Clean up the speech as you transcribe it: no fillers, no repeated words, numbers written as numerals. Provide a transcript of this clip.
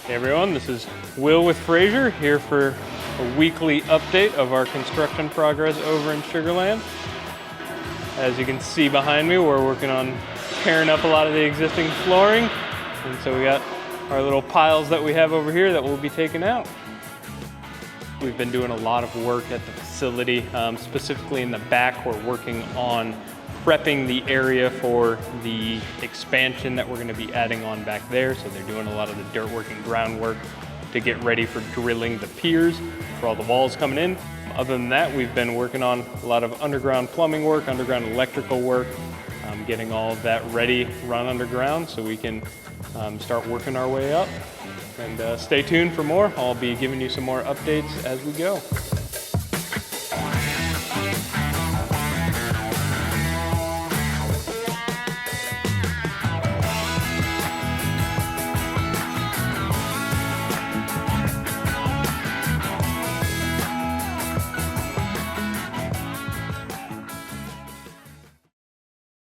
Hey everyone, this is Will with Frazer, here for a weekly update of our construction progress over in Sugar Land. As you can see behind me, we're working on tearing up a lot of the existing flooring. And so we got our little piles that we have over here that we'll be taking out. We've been doing a lot of work at the facility, specifically in the back. We're working on prepping the area for the expansion that we're going to be adding on back there. So they're doing a lot of the dirt work and groundwork to get ready for drilling the piers for all the walls coming in. Other than that, we've been working on a lot of underground plumbing work, underground electrical work, getting all of that ready, run underground so we can start working our way up. And stay tuned for more. I'll be giving you some more updates as we go.